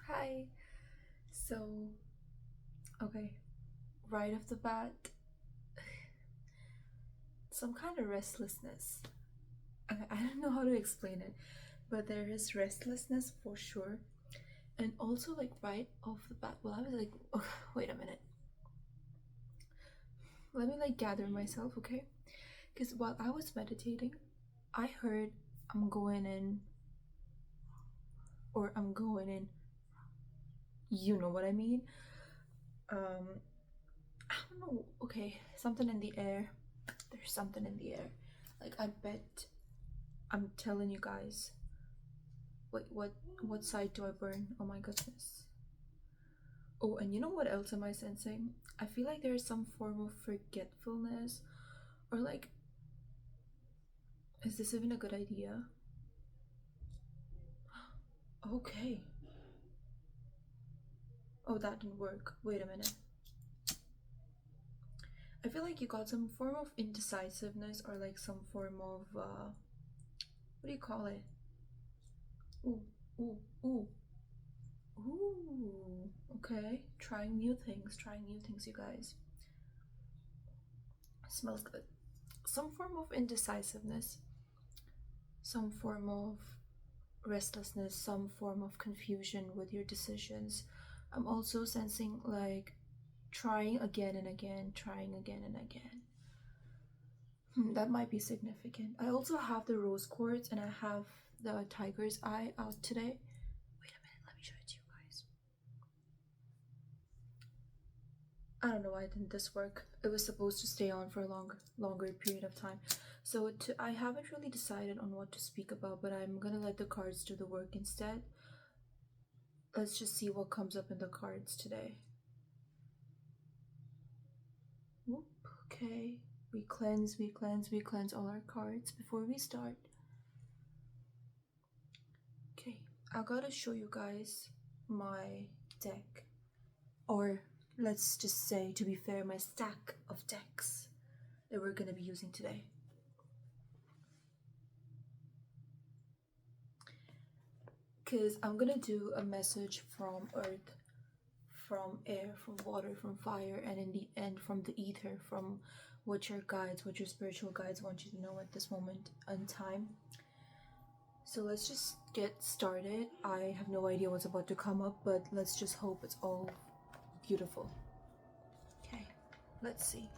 Hi. So, okay, right off the bat, some kind of restlessness. I don't know how to explain it, but there is restlessness for sure. And also, like, right off the bat, well, I was like, oh, wait a minute. Let me, like, gather myself, okay? Because while I was meditating, I heard I'm going in, or I'm going in. You know what I mean? Um, I don't know. Okay, something in the air. There's something in the air. Like, I bet I'm telling you guys. Wait, what side do I burn? Oh my goodness. Oh, and you know what else am I sensing? I feel like there's some form of forgetfulness, or like, is this even a good idea? Okay. Oh, that didn't work. Wait a minute. I feel like you got some form of indecisiveness, or like some form of what do you call it? Ooh, ooh, ooh, ooh. Okay, trying new things, you guys. Smells good. Some form of indecisiveness, some form of restlessness, some form of confusion with your decisions. I'm also sensing like trying again and again, trying again and again. That might be significant. I also have the rose quartz and I have the tiger's eye out today. Wait a minute, let me show it to you guys. I don't know why didn't this work. It was supposed to stay on for a longer period of time. So I haven't really decided on what to speak about, but I'm gonna let the cards do the work instead. Let's just see what comes up in the cards today. Whoop, okay. We cleanse all our cards before we start. Okay, I gotta show you guys my deck. Or let's just say, to be fair, my stack of decks that we're gonna be using today. Because I'm gonna do a message from earth, from air, from water, from fire, and in the end from the ether, from what your guides, what your spiritual guides want you to know at this moment in time. So let's just get started. I have no idea what's about to come up, but let's just hope it's all beautiful. Okay, let's see.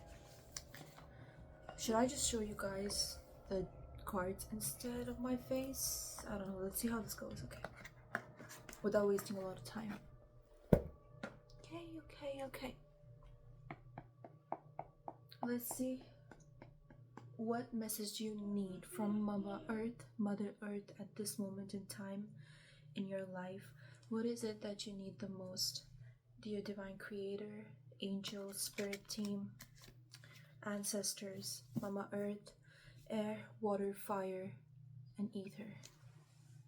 Should I just show you guys the cards instead of my face? I don't know. Let's see how this goes, okay? Without wasting a lot of time. Okay. Let's see. What message do you need from Mama Earth, Mother Earth at this moment in time in your life? What is it that you need the most? Dear Divine Creator, Angel, Spirit Team, Ancestors, Mama Earth, Air, Water, Fire, and Ether.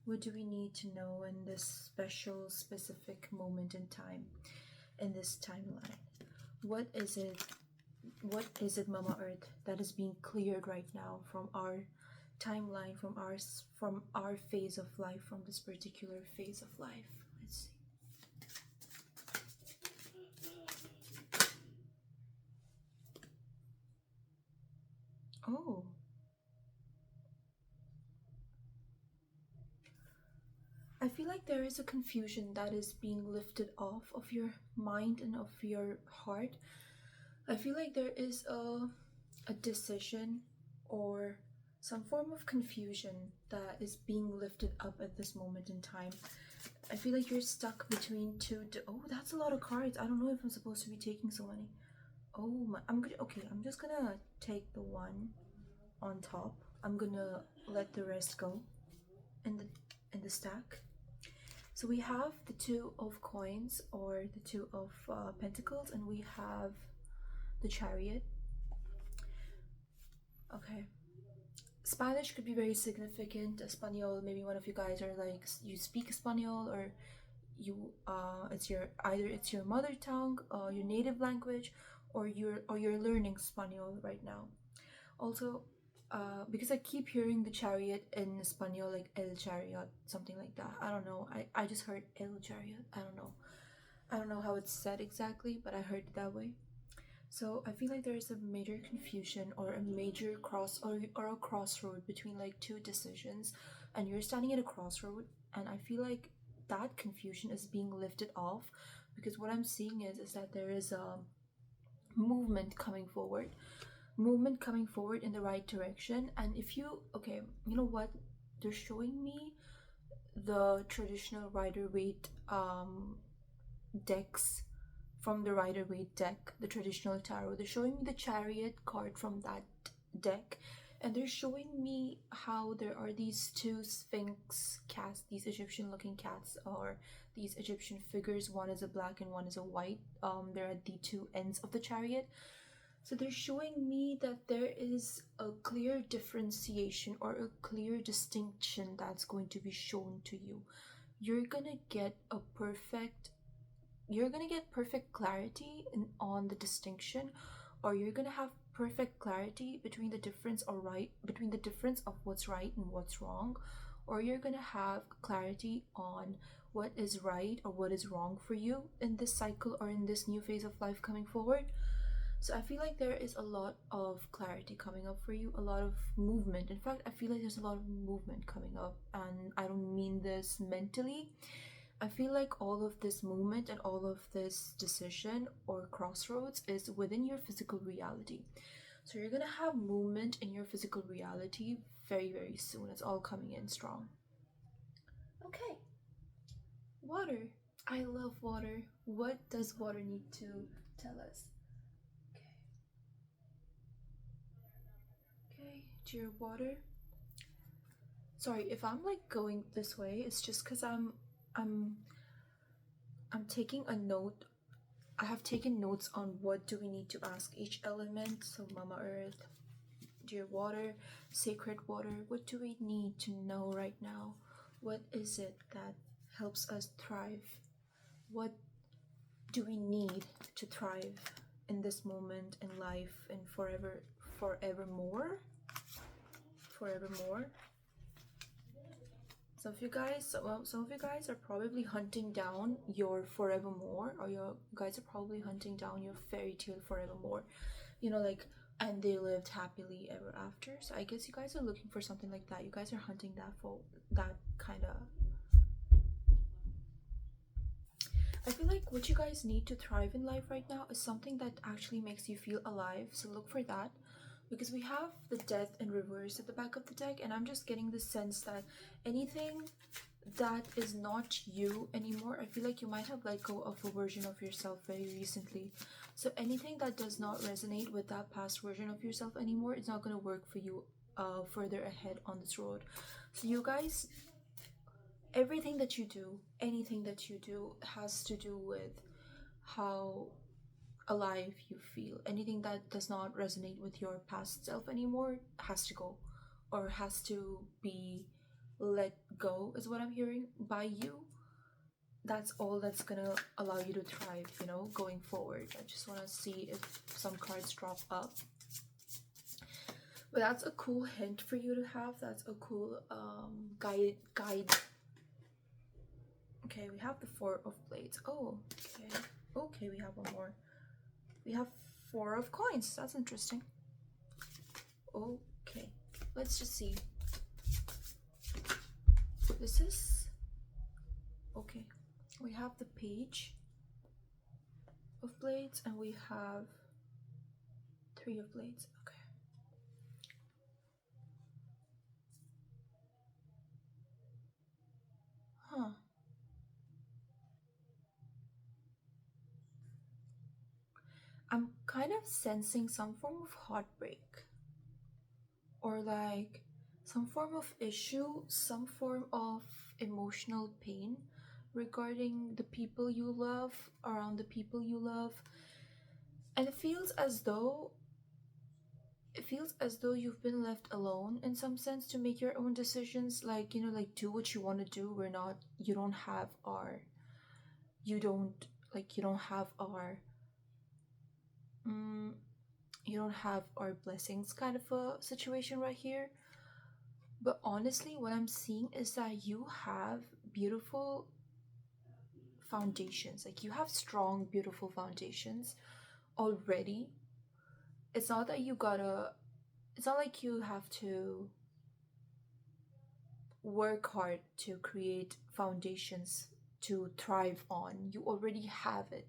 What do we need to know in this special, specific moment in time, in this timeline? What is it, Mama Earth, that is being cleared right now from our timeline, from our phase of life, from this particular phase of life? Let's see. Oh, I feel like there is a confusion that is being lifted off of your mind and of your heart. I feel like there is a decision or some form of confusion that is being lifted up at this moment in time. I feel like you're stuck between two. Oh, that's a lot of cards. I don't know if I'm supposed to be taking so many. Oh my, okay. I'm just gonna take the one on top. I'm gonna let the rest go in the stack. So we have the two of coins or the two of pentacles, and we have the chariot. Okay. Spanish could be very significant. Espanol, maybe one of you guys are like, you speak Espanol, or you it's your mother tongue, your native language, or you're learning Espanol right now. Also, because I keep hearing the chariot in Espanol, like el chariot, something like that. I don't know. I just heard el chariot. I don't know. I don't know how it's said exactly, but I heard it that way. So I feel like there is a major confusion or a major or a crossroad between like two decisions, and you're standing at a crossroad, and I feel like that confusion is being lifted off because what I'm seeing is that there is a movement coming forward, movement coming forward in the right direction. And if you, okay, you know what, they're showing me the traditional Rider Waite decks from the Rider Waite deck, the traditional tarot. They're showing me the Chariot card from that deck, and they're showing me how there are these two sphinx cats, these Egyptian looking cats, or these Egyptian figures. One is a black and one is a white. They're at the two ends of the chariot. So they're showing me that there is a clear differentiation or a clear distinction that's going to be shown to you. You're gonna get a perfect you're gonna get perfect clarity on the distinction, or you're gonna have perfect clarity between the difference or right between the difference of what's right and what's wrong, or you're gonna have clarity on what is right or what is wrong for you in this cycle or in this new phase of life coming forward. So I feel like there is a lot of clarity coming up for you, a lot of movement. In fact, I feel like there's a lot of movement coming up, and I don't mean this mentally. I feel like all of this movement and all of this decision or crossroads is within your physical reality. So you're gonna have movement in your physical reality very, very soon. It's all coming in strong. Okay, water. I love water. What does water need to tell us? Okay, dear water. Sorry if I'm like going this way. It's just because I'm I'm taking a note. I have taken notes on what do we need to ask each element. So Mama Earth, dear water, sacred water, what do we need to know right now? What is it that helps us thrive? What do we need to thrive in this moment in life and forevermore? Forevermore. Some of you guys are probably hunting down your forevermore, or you guys are probably hunting down your fairy tale forevermore. You know, like, and they lived happily ever after. So I guess you guys are looking for something like that. You guys are hunting that for that kind of. I feel like what you guys need to thrive in life right now is something that actually makes you feel alive. So look for that, because we have the death in reverse at the back of the deck, and I'm just getting the sense that anything that is not you anymore, I feel like you might have let go of a version of yourself very recently. So anything that does not resonate with that past version of yourself anymore, it's not going to work for you further ahead on this road. So you guys, everything that you do, anything that you do has to do with how alive you feel. Anything that does not resonate with your past self anymore has to go, or has to be let go, is what I'm hearing by you. That's all that's gonna allow you to thrive, you know, going forward. I just want to see if some cards drop up. But that's a cool hint for you to have. That's a cool guide. Okay, we have the Four of Blades. Oh, okay. Okay, we have one more. We have Four of Coins. That's interesting. Okay, let's just see. This is okay. We have the Page of Blades, and we have Three of Blades. Okay. Huh. I'm kind of sensing some form of heartbreak, or like some form of issue, some form of emotional pain regarding the people you love, around the people you love. And it feels as though you've been left alone in some sense to make your own decisions, like, you know, like, do what you want to do. You don't have our you don't have our mm, you don't have our blessings kind of a situation right here. But honestly, what I'm seeing is that you have beautiful foundations. Like you have strong, beautiful foundations already. It's not that you gotta, it's not like you have to work hard to create foundations to thrive on. You already have it.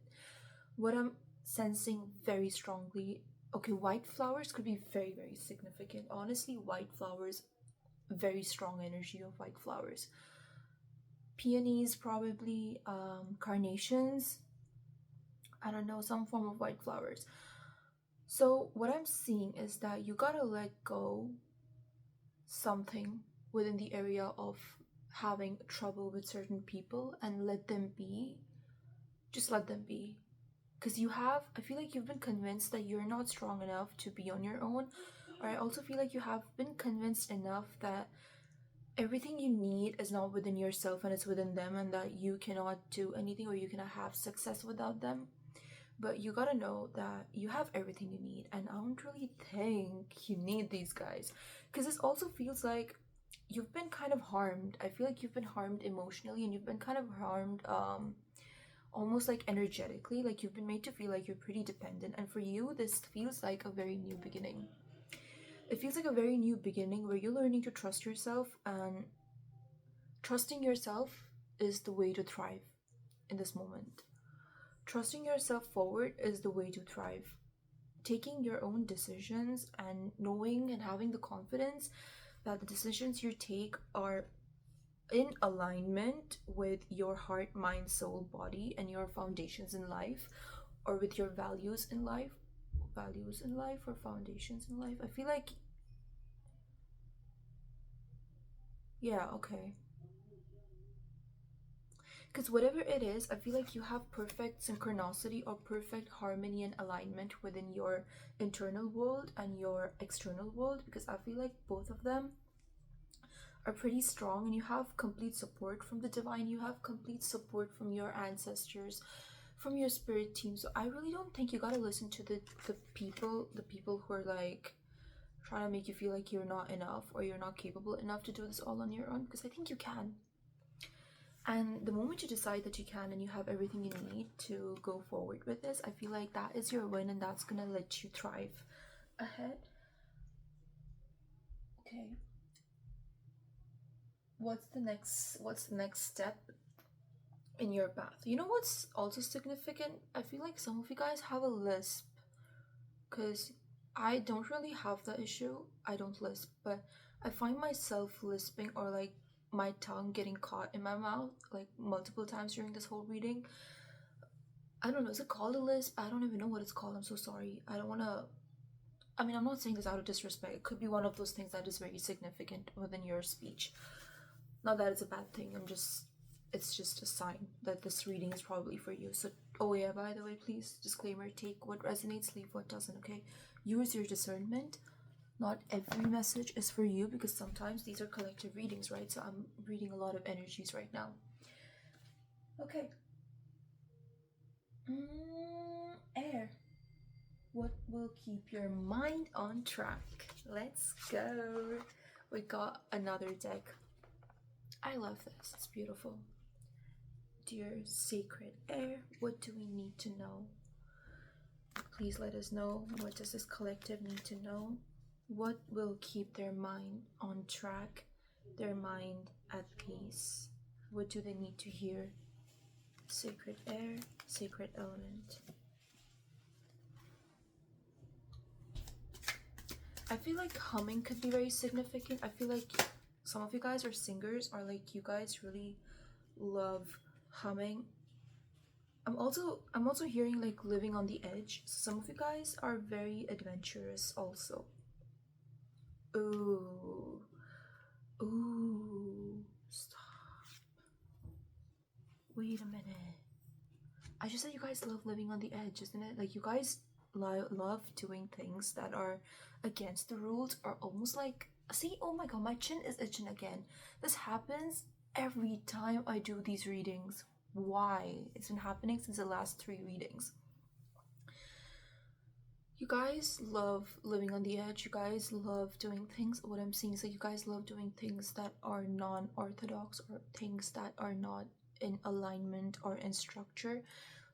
What I'm sensing very strongly, okay, white flowers could be very, very significant. Honestly, white flowers, very strong energy of white flowers. Peonies, probably, carnations, I don't know, some form of white flowers. So, what I'm seeing is that you gotta let go something within the area of having trouble with certain people and let them be. Just let them be. Because I feel like you've been convinced that you're not strong enough to be on your own. Or I also feel like you have been convinced enough that everything you need is not within yourself and it's within them, and that you cannot do anything or you cannot have success without them. But you gotta know that you have everything you need, and I don't really think you need these guys. Because this also feels like you've been kind of harmed. I feel like you've been harmed emotionally, and you've been kind of harmed almost like energetically. Like you've been made to feel like you're pretty dependent, and for you this feels like a very new beginning. It feels like a very new beginning where you're learning to trust yourself, and trusting yourself is the way to thrive in this moment. Trusting yourself forward is the way to thrive. Taking your own decisions and knowing and having the confidence that the decisions you take are in alignment with your heart, mind, soul, body, and your foundations in life, or with your values in life. Values in life or foundations in life? I feel like, yeah, okay. Because whatever it is, I feel like you have perfect synchronicity or perfect harmony and alignment within your internal world and your external world. Because I feel like both of them are pretty strong, and you have complete support from the divine, you have complete support from your ancestors, from your spirit team. So I really don't think you gotta listen to the people who are like trying to make you feel like you're not enough or you're not capable enough to do this all on your own, because I think you can. And the moment you decide that you can and you have everything you need to go forward with this, I feel like that is your win, and that's gonna let you thrive ahead. Okay. What's the next step in your path? You know what's also significant? I feel like some of you guys have a lisp, because I don't really have the issue. I don't lisp, but I find myself lisping, or like my tongue getting caught in my mouth like multiple times during this whole reading. I don't know, is it called a lisp? I don't even know what it's called. I'm so sorry. I don't want to. I mean, I'm not saying this out of disrespect. It could be one of those things that is very significant within your speech. Not that it's a bad thing. It's just a sign that this reading is probably for you. So, oh yeah, by the way, please, disclaimer, take what resonates, leave what doesn't, okay? Use your discernment. Not every message is for you, because sometimes these are collective readings, right? So I'm reading a lot of energies right now. Okay. Air. What will keep your mind on track? Let's go. We got another deck. I love this. It's beautiful. Dear sacred air, what do we need to know? Please let us know. What does this collective need to know? What will keep their mind on track, their mind at peace? What do they need to hear? Sacred air, sacred element. I feel like humming could be very significant. I feel like some of you guys are singers, or like you guys really love humming. I'm also hearing like living on the edge. Some of you guys are very adventurous also. Ooh. Ooh. Stop. Wait a minute. I just said you guys love living on the edge, isn't it? Like you guys love doing things that are against the rules, or almost like, see, oh my god, my chin is itching again. This happens every time I do these readings. Why? It's been happening since the last 3 readings. You guys love living on the edge. You guys love doing things. What I'm seeing is that you guys love doing things that are non-orthodox, or things that are not in alignment or in structure.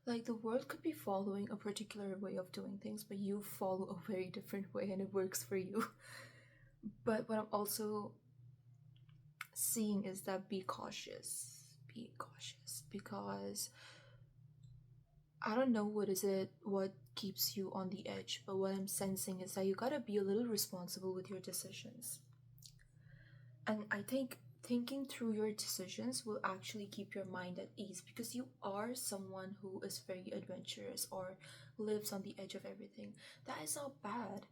Like, the world could be following a particular way of doing things, but you follow a very different way and it works for you. But what I'm also seeing is that be cautious. Be cautious, because I don't know what keeps you on the edge, but what I'm sensing is that you gotta be a little responsible with your decisions. And I think thinking through your decisions will actually keep your mind at ease, because you are someone who is very adventurous or lives on the edge of everything. That is not bad.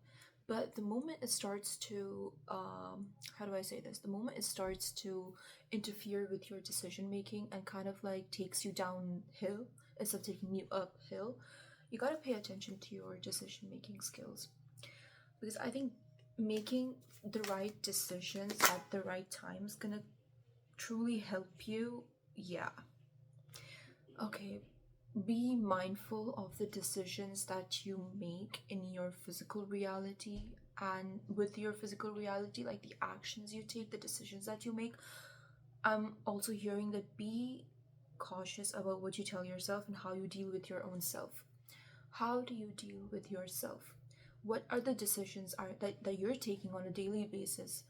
But the moment it starts to, how do I say this? The moment it starts to interfere with your decision making and kind of like takes you downhill instead of taking you uphill, you gotta pay attention to your decision making skills. Because I think making the right decisions at the right time is gonna truly help you. Yeah. Okay. Be mindful of the decisions that you make in your physical reality, and with your physical reality, like the actions you take, the decisions that you make. I'm also hearing that be cautious about what you tell yourself and how you deal with your own self. How do you deal with yourself? What are the decisions that you're taking on a daily basis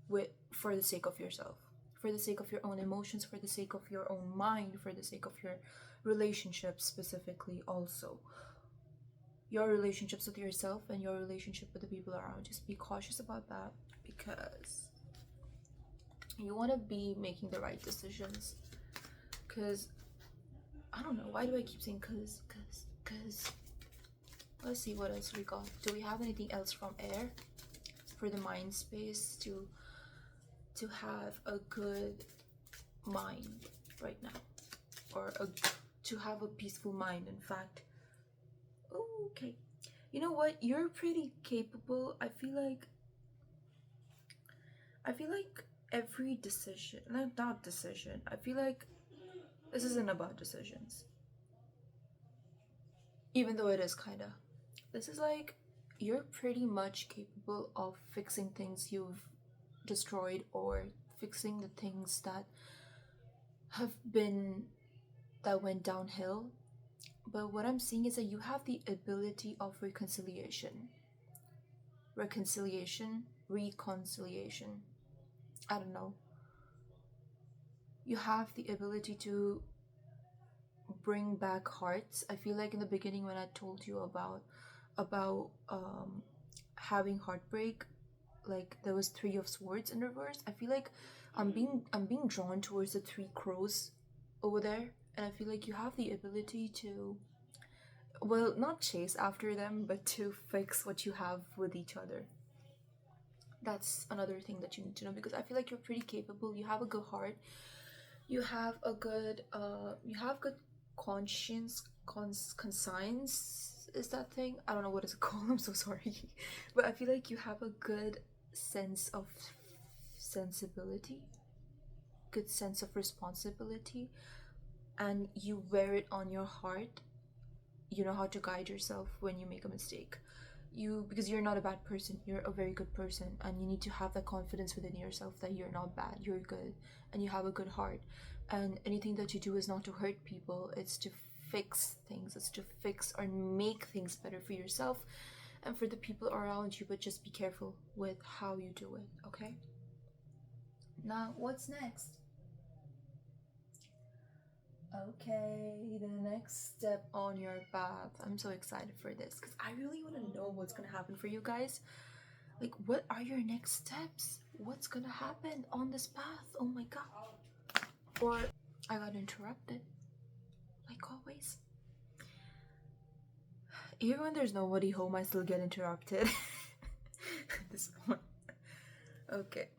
with, for the sake of yourself, for the sake of your own emotions, for the sake of your own mind, for the sake of your relationships, specifically also your relationships with yourself and your relationship with the people around. Just be cautious about that, because you want to be making the right decisions. Because I don't know, why do I keep saying because let's see what else we got. Do we have anything else from air for the mind space to have a good mind right now, or to have a peaceful mind, in fact? Okay, you know what, you're pretty capable. I feel like every decision, not decision, I feel like this isn't about decisions, even though it is kind of. This is like, you're pretty much capable of fixing things you've destroyed, or fixing the things have been that went downhill. But what I'm seeing is that you have the ability of reconciliation. I don't know. You have the ability to bring back hearts. I feel like in the beginning when I told you about having heartbreak, like there was three of swords in reverse. I feel like I'm being drawn towards the three crows over there, and I feel like you have the ability to, well, not chase after them, but to fix what you have with each other. That's another thing that you need to know, because I feel like you're pretty capable. You have a good heart. You have good conscience, conscience is that thing? I don't know what it's called. I'm so sorry. But I feel like you have a good sense of sensibility, good sense of responsibility, and you wear it on your heart. You know how to guide yourself when you make a mistake. Because you're not a bad person, you're a very good person, and you need to have that confidence within yourself that you're not bad, you're good, and you have a good heart. And anything that you do is not to hurt people, it's to fix things, it's to fix or make things better for yourself and for the people around you. But just be careful with how you do it, okay? Now, what's next? Okay, the next step on your path. I'm so excited for this, because I really want to know what's gonna happen for you guys. Like, what are your next steps? What's gonna happen on this path? Oh my god. Or I got interrupted, like always. Even when there's nobody home, I still get interrupted. At this point. Okay.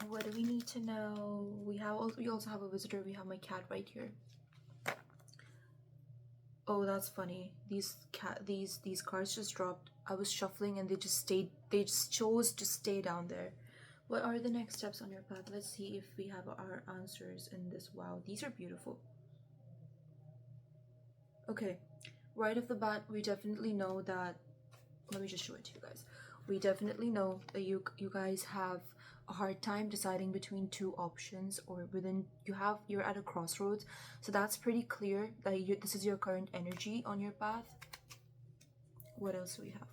What do we need to know? We also have a visitor. We have my cat right here. Oh, that's funny. These cards just dropped. I was shuffling and they just chose to stay down there. What are the next steps on your path? Let's see if we have our answers in this. Wow, these are beautiful. Okay, right off the bat, we definitely know that let me just show it to you guys. We definitely know that you guys have a hard time deciding between two options, or within you're at a crossroads. So that's pretty clear that this is your current energy on your path. What else do we have?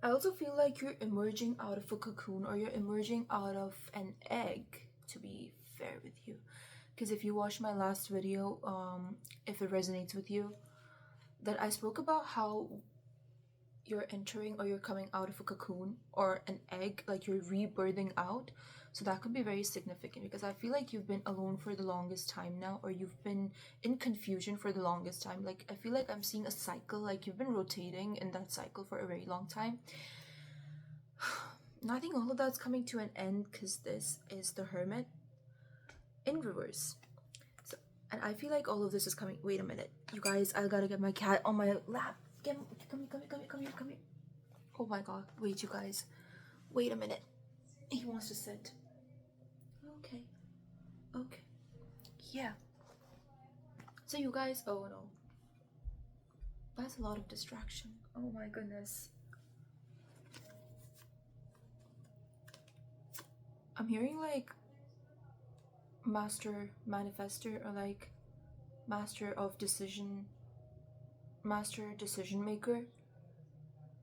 I also feel like you're emerging out of a cocoon, or you're emerging out of an egg, to be fair with you. Because if you watched my last video, if it resonates with you, that I spoke about how you're entering or you're coming out of a cocoon or an egg, like you're rebirthing out. So that could be very significant, because I feel like you've been alone for the longest time now, or you've been in confusion for the longest time. Like, I feel like I'm seeing a cycle, like you've been rotating in that cycle for a very long time. And I think all of that's coming to an end, because this is the Hermit in reverse. So, and I feel like all of this is coming. Wait a minute, you guys, I gotta get my cat on my lap. Come here. Oh my god, wait, you guys. Wait a minute. He wants to sit. Okay. Yeah. So you guys, oh no. That's a lot of distraction. Oh my goodness. I'm hearing like master manifester, or like master decision maker.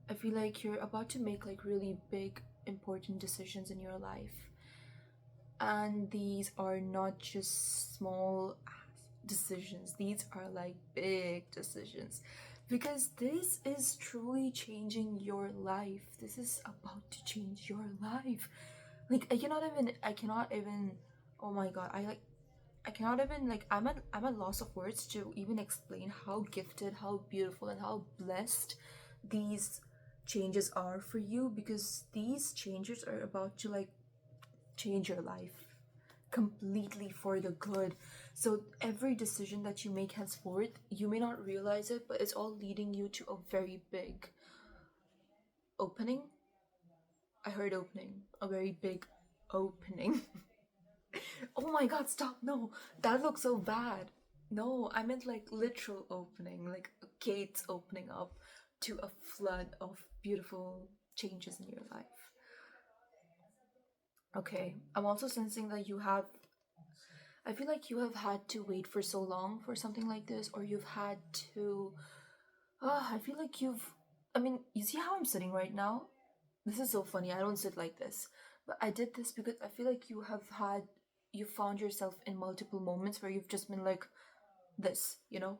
I feel like you're about to make like really big, important decisions in your life. And these are not just small decisions, these are like big decisions, because this is truly changing your life. This is about to change your life. Like, I cannot even, oh my god, I cannot even, like, I'm at loss of words to even explain how gifted, how beautiful, and how blessed these changes are for you, because these changes are about to like change your life completely for the good. So every decision that you make henceforth, you may not realize it, but it's all leading you to a very big opening. I heard opening, a very big opening. Oh my god, stop. No, that looks so bad. No, I meant like literal opening, like gates opening up to a flood of beautiful changes in your life. Okay, I'm also sensing that I feel like you have had to wait for so long for something like this, or you've had to. I feel like you see how I'm sitting right now? This is so funny. I don't sit like this. But I did this because I feel like you found yourself in multiple moments where you've just been like this, you know?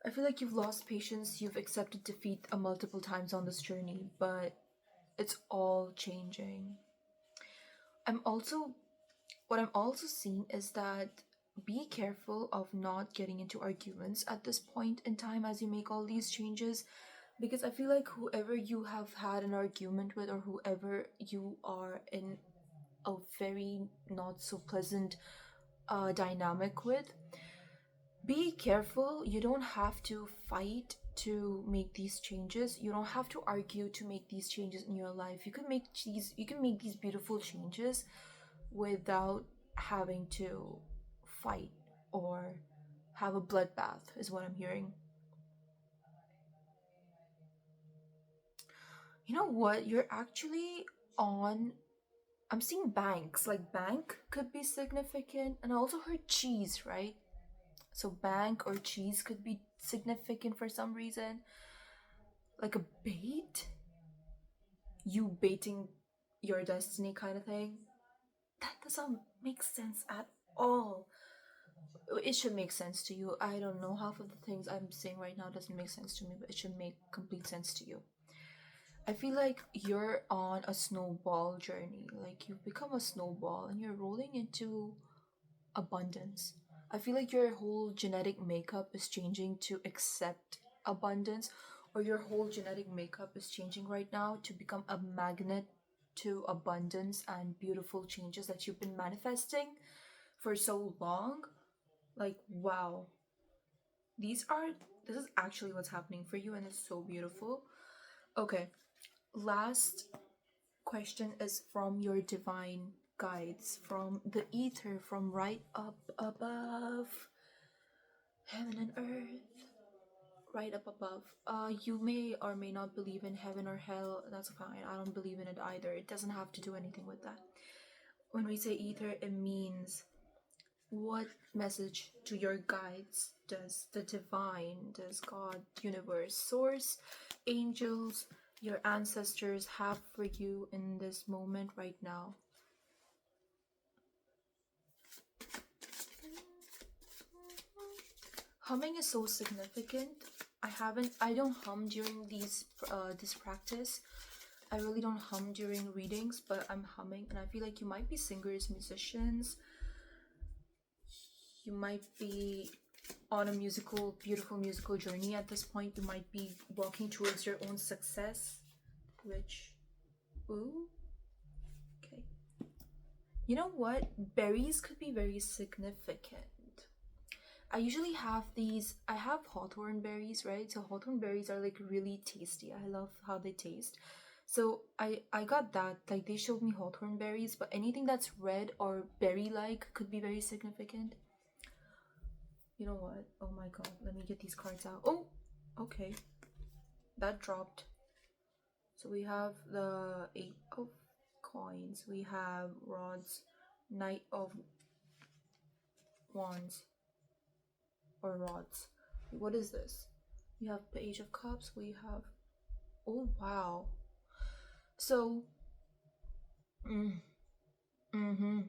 I feel like you've lost patience, you've accepted defeat a multiple times on this journey, but it's all changing. I'm also What I'm also seeing is that be careful of not getting into arguments at this point in time as you make all these changes, because I feel like whoever you have had an argument with, or whoever you are in a very not so pleasant dynamic with, be careful. You don't have to fight to make these changes. You don't have to argue to make these changes in your life. You can make these beautiful changes without having to fight or have a bloodbath, is what I'm hearing. You know what? You're actually on. I'm seeing banks. Like, bank could be significant. And I also heard cheese, right? So, bank or cheese could be significant for some reason. Like a bait? You baiting your destiny kind of thing? That doesn't make sense at all. It should make sense to you. I don't know, half of the things I'm saying right now doesn't make sense to me, but it should make complete sense to you. I feel like you're on a snowball journey. Like, you've become a snowball and you're rolling into abundance. I feel like your whole genetic makeup is changing to accept abundance, or your whole genetic makeup is changing right now to become a magnet to abundance and beautiful changes that you've been manifesting for so long. Like, wow. This is actually what's happening for you, and it's so beautiful. Okay, last question is from your divine guides, from the ether, from right up above heaven and earth. right up above. You may or may not believe in heaven or hell. That's fine. I don't believe in it either. It doesn't have to do anything with that. When we say ether, it means what message to your guides does the divine, does God, universe, source, angels, your ancestors have for you in this moment right now? Humming is so significant. I don't hum during this practice. I really don't hum during readings, but I'm humming, and I feel like you might be singers, musicians. You might be on a beautiful musical journey at this point. You might be walking towards your own success, which, ooh, okay. You know what? Berries could be very significant. I have hawthorn berries, right? So hawthorn berries are like really tasty. I love how they taste. So I got that. Like they showed me hawthorn berries, but anything that's red or berry-like could be very significant. You know what? Oh my god, let me get these cards out. Oh, okay. That dropped. So we have the 8 of coins. We have rods, Knight of wands. Or rods. What is this? We have Page of Cups. We have... Oh, wow. So... Mm-hmm.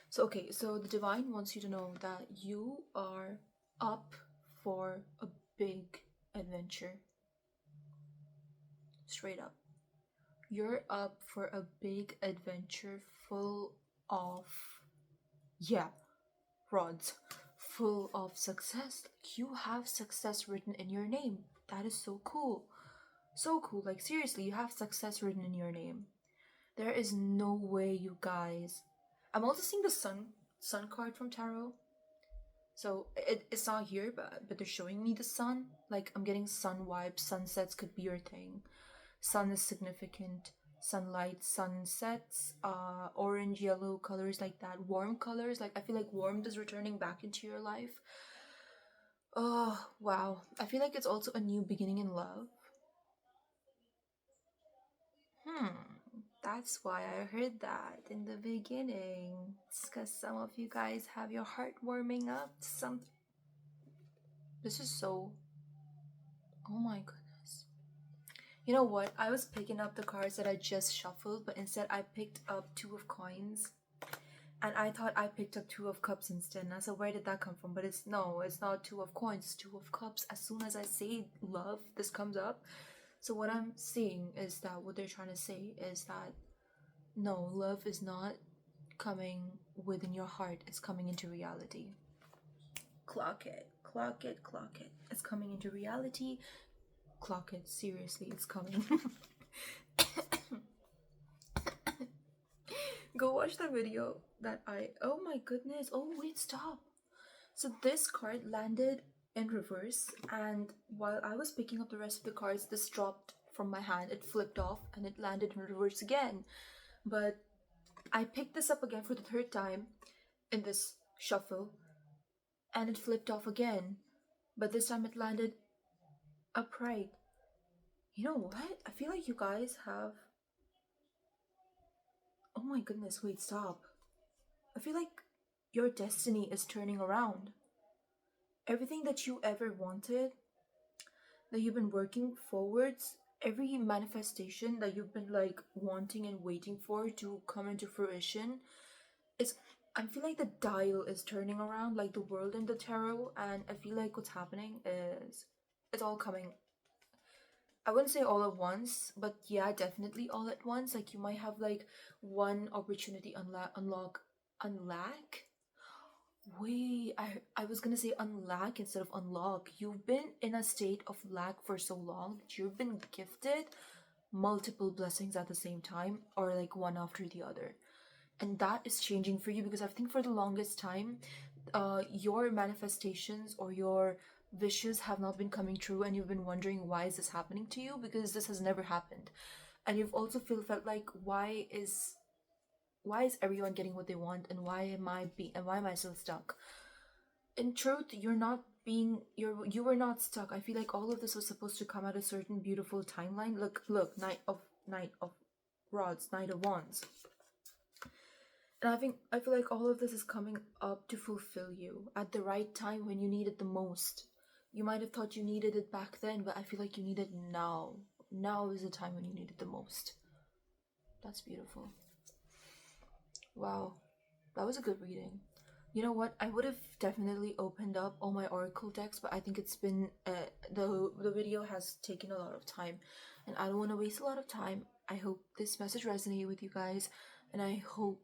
So, okay, so the divine wants you to know that you are up for a big adventure. Straight up. You're up for a big adventure full of... Yeah, rods. Full of success. You have success written in your name. That is so cool. So cool. Like, seriously, you have success written in your name. There is no way, you guys. I'm also seeing the sun card from tarot. So it's not here, but they're showing me the sun. Like, I'm getting sun vibes. Sunsets could be your thing. Sun is significant. Sunlight, sunsets, orange, yellow colors like that. Warm colors. Like, I feel like warmth is returning back into your life. Oh, wow. I feel like it's also a new beginning in love. That's why I heard that in the beginning. It's because some of you guys have your heart warming up to some... This is so... Oh my goodness. You know what? I was picking up the cards that I just shuffled, but instead I picked up 2 of coins. And I thought I picked up 2 of cups instead. And I said, where did that come from? But it's not 2 of coins, it's 2 of cups. As soon as I say love, this comes up. So what I'm seeing is that what they're trying to say is that no, love is not coming within your heart, it's coming into reality. Clock it, clock it, clock it. It's coming into reality. Clock it, seriously, it's coming. Go watch the video that oh my goodness. Oh wait, stop. So this card landed in reverse, and while I was picking up the rest of the cards, this dropped from my hand. It flipped off and it landed in reverse again. But I picked this up again for the 3rd time in this shuffle, and it flipped off again. But this time it landed upright. You know what? I feel like you guys have... Oh my goodness, wait, stop. I feel like your destiny is turning around. Everything that you ever wanted, that you've been working forwards, every manifestation that you've been like wanting and waiting for to come into fruition, is... I feel like the dial is turning around, like the world in the tarot, and I feel like what's happening is it's all coming... I wouldn't say all at once, but yeah, definitely all at once. Like, you might have like one opportunity unlack. Wait, I was gonna say unlack instead of unlock. You've been in a state of lack for so long that you've been gifted multiple blessings at the same time, or like one after the other. And that is changing for you, because I think for the longest time, your manifestations or your wishes have not been coming true, and you've been wondering, why is this happening to you? Because this has never happened. And you've also felt like, why is everyone getting what they want, and why am I still stuck? in truth, you were not stuck. I feel like all of this was supposed to come at a certain beautiful timeline. Look, Knight of Rods, Knight of Wands. And I feel like all of this is coming up to fulfill you at the right time when you need it the most. You might have thought you needed it back then, but I feel like you need it now. Now is the time when you need it the most. That's beautiful. Wow. That was a good reading. You know what? I would have definitely opened up all my oracle decks, but I think it's been the video has taken a lot of time, and I don't want to waste a lot of time. I hope this message resonated with you guys, and I hope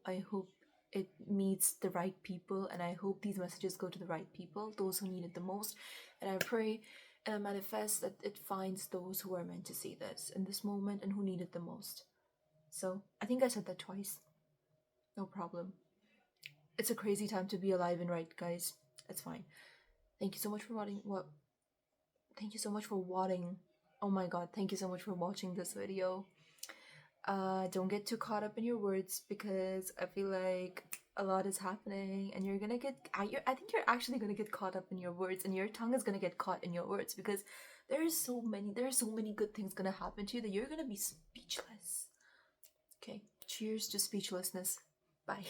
it meets the right people, and I hope these messages go to the right people, those who need it the most. And I pray and I manifest that it finds those who are meant to see this in this moment and who need it the most. So I think I said that twice. No problem. It's a crazy time to be alive and right, guys. It's fine. Thank you so much for watching. Thank you so much for watching. Oh my god, thank you so much for watching this video. Don't get too caught up in your words, because I feel like a lot is happening and you're gonna get I think you're actually gonna get caught up in your words, and your tongue is gonna get caught in your words, because there are so many good things gonna happen to you that you're gonna be speechless. Okay, cheers to speechlessness. Bye.